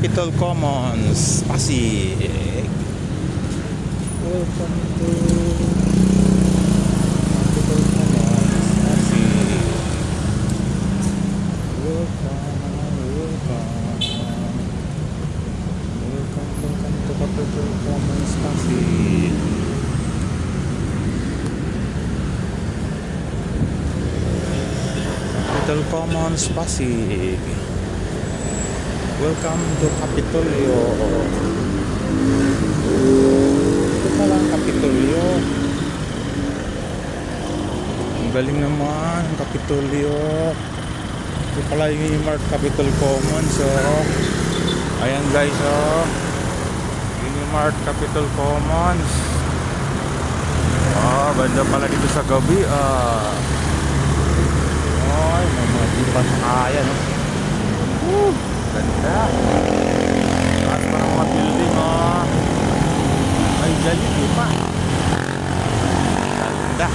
Capitol Commons, Pasig. Welcome to Capitol Commons, Pasig. Welcome to Capitol Commons, Pasig. Capitol Commons, Pasig. Welcome to Kapitolyo. Ito pala ang Kapitolyo. Ang galing naman ang Kapitolyo. Ito pala yung Mark Capitol Commons. Ayan guys, yung Mark Capitol Commons. Banda pala dito sa gabi. Ay, may mga dipas kaya, no? Ganda. Taas pa ng mga building, Ay, Jollibee pa. Ganda.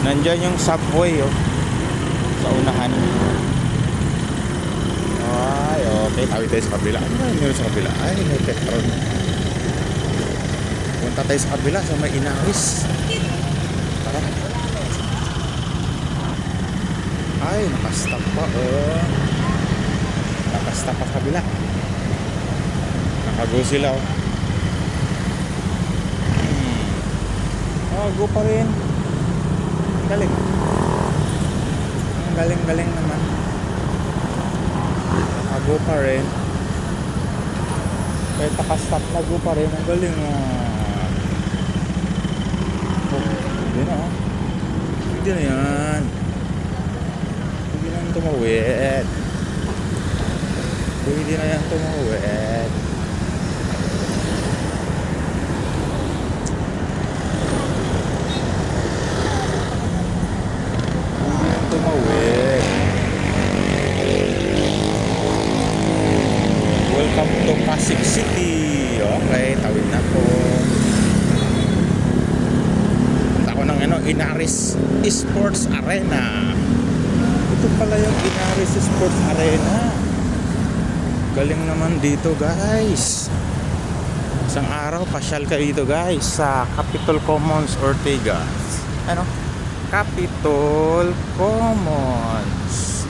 Nandyan yung subway, sa unahan. Ay, okay. Tawid tayo sa kabila. Ano ba meron sa kabila? Ay, may petrol. Punta tayo sa kabila sa may Inaris. Tara. Ay, nakastop pa, nakastop pa sa kabila. Nakago sila, go pa rin. Galing. Ang galing naman. Nakago pa rin. Kahit nakastop na, go pa rin. Ang galing, hindi na, hindi na yan. Tumawid. Pwede na yan tumawid. Pwede yan tumawid. Welcome to Pasig City. Okay, tawid na po. Punta ko ng Inaris Esports Arena. Ito pala yung Inaris Sports Arena. Galing naman dito guys. Isang araw pasyal kayo dito guys sa Capitol Commons Ortigas. Capitol Commons.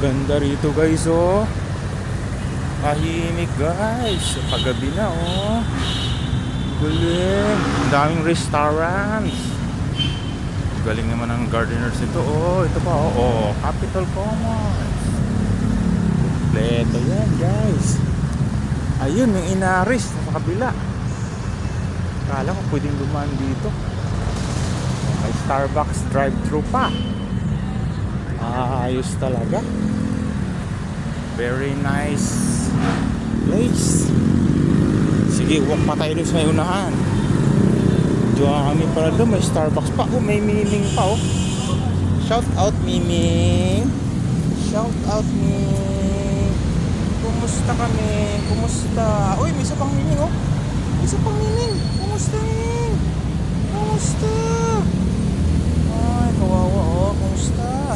Ganda rito guys, tahimik guys. Paggabi na, galing. Ang daming restaurants. Galing naman ang gardeners ito. Ito pa, Capitol Commons. Kompleto yan guys. Ayun yung Inaris sa kabila. Kala ko pwedeng dumaan dito. May Starbucks drive-thru pa. Ayos talaga. Very nice place. Sige, walk pa tayo sa unahan. Kami para doon, may Starbucks pa. May Miming pa, Shout out Miming. Shout out Miming. Kumusta kami? Kumusta? Uy, may isa pang Miming, Isa pang Miming. Kumusta Miming? Kumusta? Ay, kawawa, Kumusta?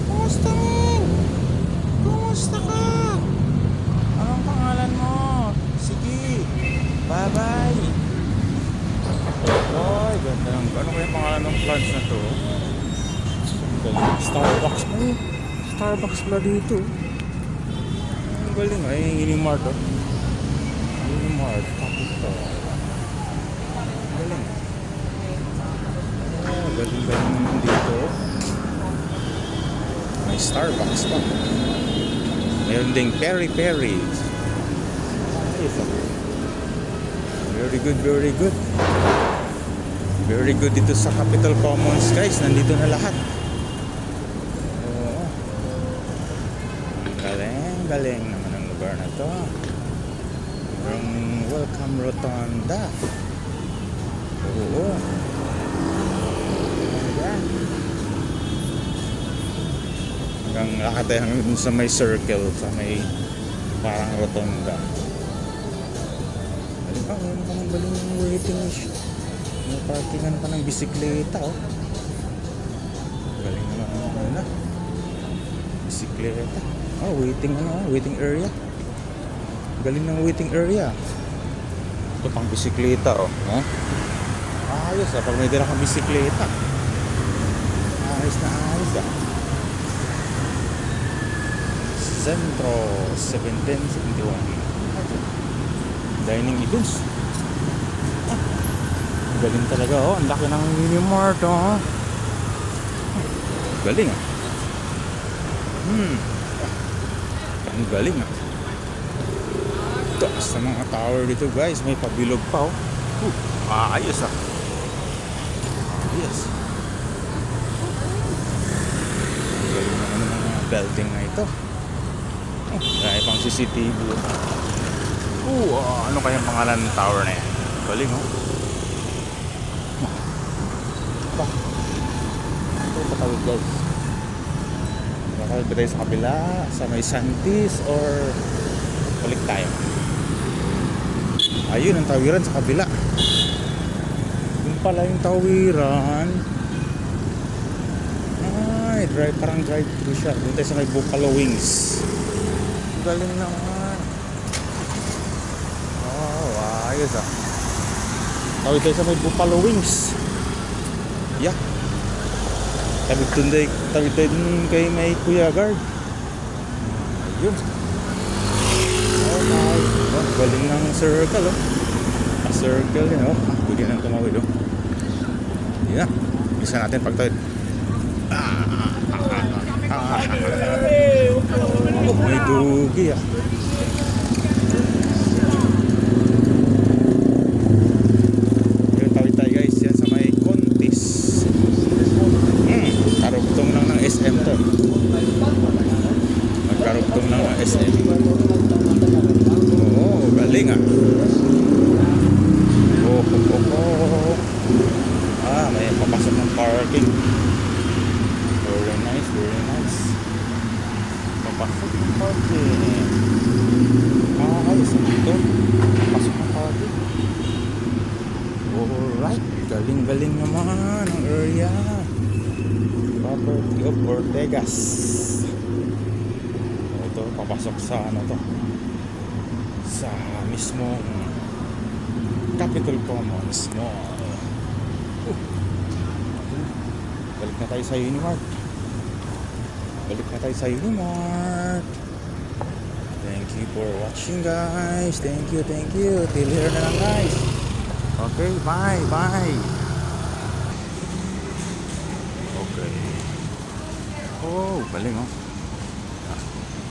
Kumusta Miming? Kumusta ka? Anong pangalan mo? Sige. Bye-bye. Ay, ganda ng... Ano kaya pangalan ng plants na to? Starbucks pa Starbucks pala dito. Ang galing, Unimart, Unimart, Capitol. Ang galing. Galing naman dito. May Starbucks pa. Meron ding peri-peri. Very good, very good. Very good dito sa Capitol Commons guys. Nandito na lahat. Galing naman ang lugar na to. Merong welcome rotunda. Ayan. Hanggang lakad tayo hanggang sa may circle, sa may parang rotunda. Meron pa ng galing waiting list. May parkingan pa ng bisikleta, Galing naman bisikleta. Oh, waiting area. Galing ng waiting area. Ito pang bisikleta, oh. Ayos ah, pag may dala kang bisikleta. Ayos na ayos ah. Centro 1771. Dining events. Galing talaga, oh. Ang laki ng mini-mart, oh. Galing ah. Ang galing ah. Taas sa mga tower dito, guys. May pabilog pa, oh. Ayos ah. Ayos. Galing naman ng mga building na ito. Dahil pang CCTV. Ano kayang pangalan ng tower na yan? Galing, oh. Ito patawid, guys. Nakakawid ba tayo sa kabila? Sa may Santis? Or balik tayo? Ayun ang tawiran sa kabila. Yung pala yung tawiran. Ay, parang drive-thru siya. Doon tayo sa may Buffalo Wings. Galing naman. Ayos ah. Tawid tayo sa may Buffalo Wings. Yeah. Tawid tayo dun kay may Kuya Guard. Ayun. Galing ng circle, oh. Circle din, oh. Pwede nang tumawid, oh. Yeah. Bisa natin pagtawid. May dugi ah. Yung tawid tayo, guys. Yan sa may Contis. Karugtong lang ng SM to. Magkarugtong lang ng SM. Galing ah. May papasok ng parking. Very nice, very nice. Papasok ng parking. Ayos na dito. Papasok ng parking. Alright. Galing naman ang area. Property of Ortegas. Ito, papasok sa ano to, sa mismong Capitol Commons Mall. Balik na tayo sa Unimart. Thank you for watching, guys. Thank you. Till here na lang, guys. Okay, bye. Okay. Oh, galing, oh.